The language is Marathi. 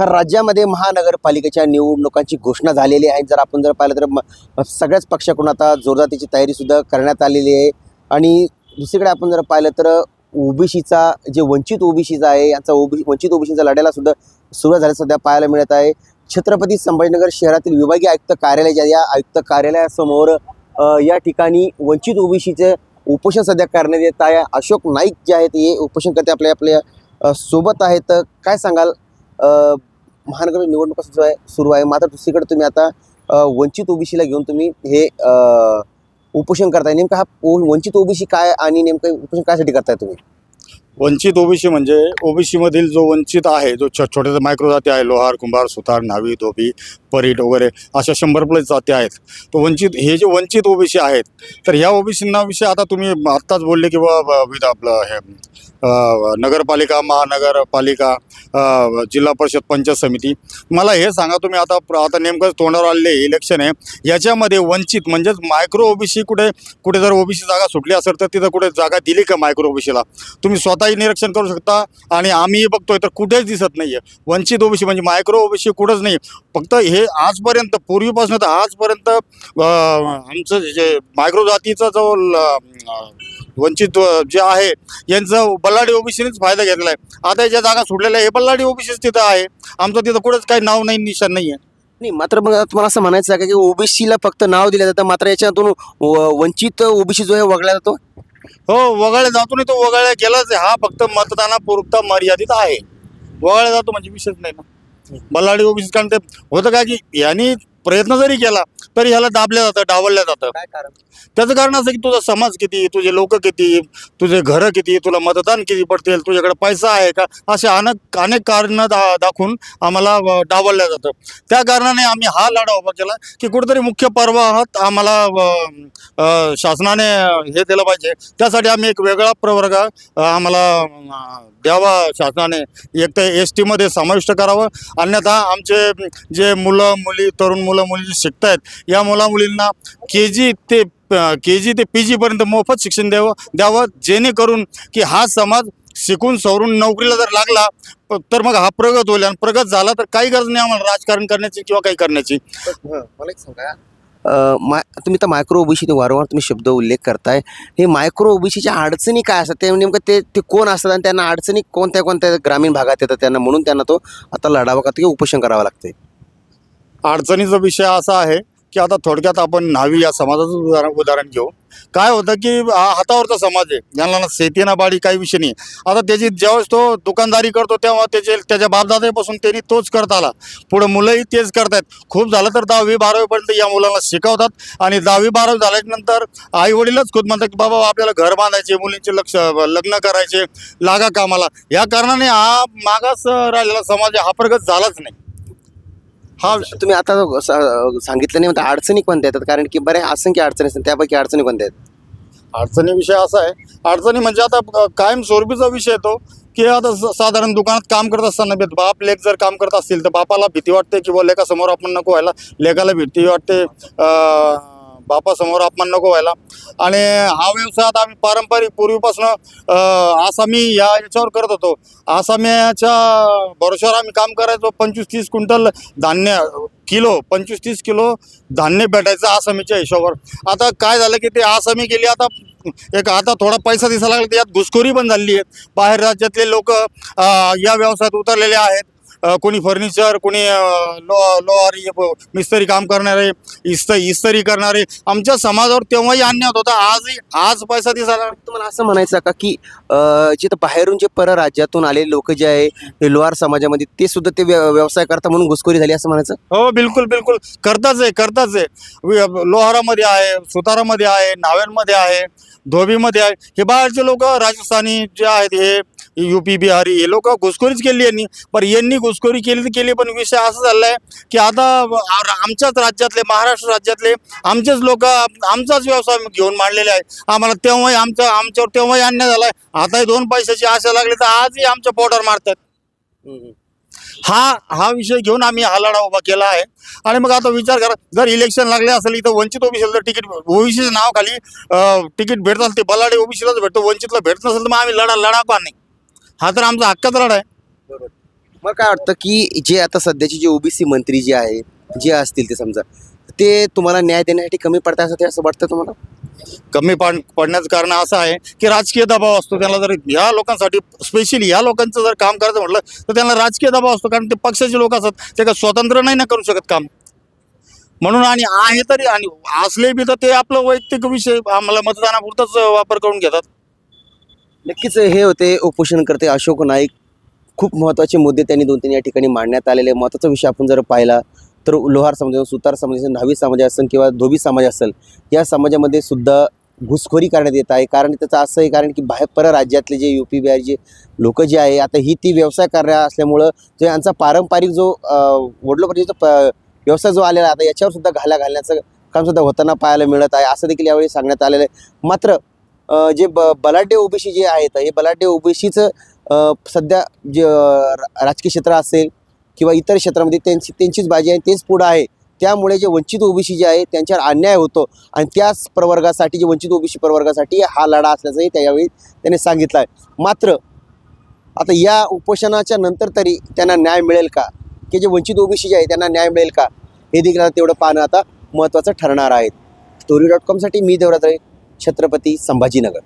राज्यामध्ये महानगरपालिकेच्या निवडणुकांची घोषणा झालेली आहे. जर आपण पाहिलं तर सगळ्याच पक्षाकडून आता जोरदार तयारी सुद्धा करण्यात आलेली आहे. आणि दुसरीकडे आपण जर पाहिलं तर ओबीसीचा जे वंचित ओबीसीचा आहे यांचा वंचित ओबीसीचा लढ्याला सुद्धा सुरुवात झाली सध्या पाहायला मिळत आहे. छत्रपती संभाजीनगर शहरातील विभागीय आयुक्त कार्यालय ज्या या आयुक्त कार्यालयासमोर या ठिकाणी वंचित ओबीसीचे उपोषण सध्या करण्यात येत आहे. अशोक नाईक जे आहेत हे उपोषणकर्ते आपल्या सोबत आहेत. काय सांगाल, महानगर निवडणुका सुरू आहे मात्र दुसरीकडे तुम्ही आता वंचित ओबीसीला घेऊन तुम्ही हे उपोषण करताय. नेमका हा वंचित ओबीसी काय आणि नेमकं उपोषण कायसाठी करताय तुम्ही? वंचित ओबीसी म्हणजे ओबीसी मधील जो वंचित आहे, जो छोट्या मायक्रो जाती आहे, लोहार, कुंभार, सुतार, न्हावी, धोबी, परीट वगैरे अशा 100+ जाती आहेत. तो वंचित हे जे वंचित ओबीसी आहेत, तर ह्या ओबीसींना विषय आता तुम्ही आत्ताच बोलले की आपलं हे नगरपालिका, महानगरपालिका, जिल्हा परिषद, पंचायत समिती. मला हे सांगा तुम्ही, आता नेमकं तोंडावर आलेले इलेक्शन आहे, याच्यामध्ये वंचित म्हणजेच मायक्रो ओबीसी कुठे जर ओबीसी जागा सुटली असेल तर तिथं कुठे जागा दिली का मायक्रो ओबीसीला? तुम्ही स्वतःही निरीक्षण करू शकता आणि आम्हीही बघतोय तर कुठेच दिसत नाहीये वंचित ओबीसी म्हणजे मायक्रो ओबीसी कुठंच नाही. फक्त हे आजपर्यंत पूर्वीपासून तर आजपर्यंत आमचं जे मायक्रो जातीचा जो वंचित जे आहे यांचं बल्लाडी ओबीसीनेच फायदा घेतला आहे. आता ज्या जागा सुटलेल्या आहे हे बल्लाडी ओबीसीच तिथं आहे. आमचं तिथं कुठंच काही नाव नाही, निशाण नाही आहे. नाही, मात्र मग तुम्हाला असं म्हणायचं आहे का की ओबीसीला फक्त नाव दिलं जातं मात्र याच्यातून वंचित ओबीसी जो आहे वगळला जातो? हो, वगळला जातो नाही, तो वगळला गेलाच आहे. हा फक्त मतदानापुरता मर्यादित आहे. वगळला जातो म्हणजे विषयच नाही ना. बल्लाडी ओबीसी कारण ते होतं काय की यांनी प्रयत्न जरी केला तरी ह्याला दाबल्या जातं, डावलल्या जातं. काय कारण? त्याचं कारण असं की तुझा समाज किती, तुझे लोक किती, तुझे घरं किती, तुला मतदान किती पडतील, तुझ्याकडे पैसा आहे का, असे अनेक कारणं दाखवून आम्हाला डावलल्या जातं. त्या कारणाने आम्ही हा लढा उभा केला की कुठेतरी मुख्य प्रवाहात आम्हाला शासनाने हे दिलं पाहिजे. त्यासाठी आम्ही एक वेगळा प्रवर्ग आम्हाला द्यावा शासनाने. एक तर ST मध्ये समाविष्ट करावं, अन्यथा आमचे जे मुलं मुली, तरुण मुलं मुली जे शिकत आहेत या मुलींना KG ते PG पर्यंत मोफत शिक्षण द्यावं जेणेकरून की हा समाज शिकून सवरून नोकरीला जर लागला तर मग हा प्रगत होईल. आणि प्रगत झाला तर काही गरज नाही आम्हाला राजकारण करण्याची किंवा काही करण्याची. मला एक सांगा, तुम्ही तर मायक्रो ओबीसी वारंवार तुम्ही शब्द उल्लेख करताय. हे मायक्रो ओबीसीच्या अडचणी काय असतात ते नेमकं ते कोण असतात आणि त्यांना अडचणी कोणत्या ग्रामीण भागात येतात त्यांना, म्हणून त्यांना तो आता लढावा का किंवा उपोषण करावं लागतंय? अडचणीचा विषय असा आहे की आता थोडक्यात आपण न्हावी या समाजाचं उदाहरण घेऊ. काय होतं की हातावरचा समाज आहे, यांना ना शेती ना बाडी काही विषय नाही. आता त्याची ज्यावेळेस तो दुकानदारी करतो तेव्हा त्याच्या बापदादापासून त्यांनी तोच करत आला, पुढं मुलंही तेच करतायत. खूप झालं तर 10वी 12वी पर्यंत या मुलांना शिकवतात आणि 10वी 12वी झाल्यानंतर आई वडीलच खुद म्हणतात की बाबा आपल्याला घर बांधायचे, मुलींचे लग्न करायचे, लागा कामाला. या कारणाने हा मागास राहिलेला समाज हा प्रगत झालाच नाही. हा तुम्ही आता सांगितलं नाही, म्हणता अडचणी कोणत्या येतात? कारण की बऱ्या असंख्य अडचणी असतात, त्यापैकी अडचणी कोणत्या आहेत? अडचणी विषय असा आहे, अडचणी म्हणजे आता कायमस्वरूपीचा विषय येतो की आता साधारण दुकानात काम करत असताना बाप लेक जर काम करत असतील तर बापाला भीती वाटते की लेकासमोर आपण नको व्हायला, लेकाला भीती वाटते बापासमोर अपमान नको व्हायला. आणि हा व्यवसाय आता आम्ही पारंपरिक पूर्वीपासून आसामी याच्यावर करत होतो. आसामीच्या भरोश्यावर आम्ही काम करायचो. 25-30 क्विंटल धान्य 25-30 किलो धान्य भेटायचं आसामीच्या हिशोबावर. आता काय झालं की ते आसामी गेली, आता थोडा पैसा दिसायला लागला, यात घुसखोरी पण झालेली आहे. बाहेर राज्यातले लोक या व्यवसायात उतरलेले आहेत. कोणी फर्निचर, कोणी लोहारी मिस्त्री काम करणारे, इस्त्री करणारे. आमच्या समाजावर तेव्हाही अन्याय होता, आज पैसा दिसायला. तुम्हाला असं म्हणायचं का की जिथं बाहेरून जे परराज्यातून आलेले लोक जे आहे हे लोहार समाजामध्ये ते सुद्धा ते व्यवसाय करता म्हणून घुसखोरी झाली असं म्हणायचं? हो, बिलकुल करताच आहे. लोहारामध्ये आहे, सुतारामध्ये आहे, न्हाव्यांमध्ये आहे, धोबीमध्ये आहे. हे बाहेरचे लोक राजस्थानी जे आहेत, हे UP बिहारी, हे लोक घुसखोरीच केली यांनी. पण यांनी घुसखोरी केली पण विषय असा झाला आहे की आता आमच्याच राज्यातले, महाराष्ट्र राज्यातले आमचेच लोक आमचाच व्यवसाय घेऊन मांडलेले आहे. आम्हाला तेव्हाही आमच्यावर तेव्हाही अन्याय झाला आहे. आताही 2 पैशाची आशा लागली तर आजही आमच्या पोटावर मारतात. हा विषय घेऊन आम्ही हा लढा उभा केला आहे. आणि मग आता विचार करा, जर इलेक्शन लागले असेल इथं वंचित ओबीसीला जर तिकीट, ओबीसीच्या नावाखाली तिकीट भेटत असेल, ते बलाडी ओबीसीलाच भेटतो, वंचितला भेटत नसेल तर मग आम्ही लढा का नाही? हा तर आमचा हक्काचा लढा आहे. मला काय वाटतं की जे आता सध्याचे जे ओबीसी मंत्री जे आहे जे असतील ते समजा ते तुम्हाला न्याय देण्यासाठी कमी पडतात असं वाटतं तुम्हाला? कमी पडण्याचं कारण असं आहे की राजकीय दबाव असतो. त्यांना जर ह्या लोकांसाठी स्पेशली ह्या लोकांचं जर काम करायचं म्हटलं तर त्यांना राजकीय दबाव असतो, कारण ते पक्षाचे लोक असतात, ते काय स्वतंत्र नाही ना करू शकत काम. म्हणून आणि आहे तरी आणि असले बी तर ते आपलं वैयक्तिक विषय आम्हाला मतदानापुरताच वापर करून घेतात. नक्कीच हे होते उपोषणकर्ते अशोक नाईक. खूप महत्त्वाचे मुद्दे त्यांनी 2-3 या ठिकाणी मांडण्यात आलेले. महत्त्वाचा विषय आपण जर पाहिला तर लोहार समाज, सुतार समाज असेल, न्हावी समाज असेल किंवा धोबी समाज असेल, या समाजामध्ये सुद्धा घुसखोरी करण्यात येत आहे. कारण त्याचं असं आहे कारण की बाहेर परराज्यातले जे UP बिहारचे लोक जे आहे आता ही ती व्यवसाय करणार असल्यामुळं जो यांचा पारंपरिक जो वडिलोपार्जित व्यवसाय जो आलेला आता याच्यावर सुद्धा घालण्याचं काम सुद्धा होताना पाहायला मिळत आहे, असं देखील यावेळी सांगण्यात आलेलं आहे. मात्र जे बलाढ्य ओबीसी जे आहेत हे बलाढ्य ओबीसीचं सध्या जे राजकीय क्षेत्र असेल किंवा इतर क्षेत्रामध्ये त्यांचीच बाजी आहे, तेच पुढं आहे. त्यामुळे जे वंचित ओबीसी जे आहे त्यांच्यावर अन्याय होतो आणि त्याच प्रवर्गासाठी जे वंचित ओबीसी प्रवर्गासाठी हा लढा असल्याचंही त्यावेळी त्यांनी सांगितलं आहे. मात्र आता या उपोषणाच्या नंतर तरी त्यांना न्याय मिळेल का, की जे वंचित ओबीसी जे आहे त्यांना न्याय मिळेल का, हे देखील आता तेवढं पाहणं आता महत्त्वाचं ठरणार आहे. story.com साठी मी देवराज, छत्रपती संभाजीनगर.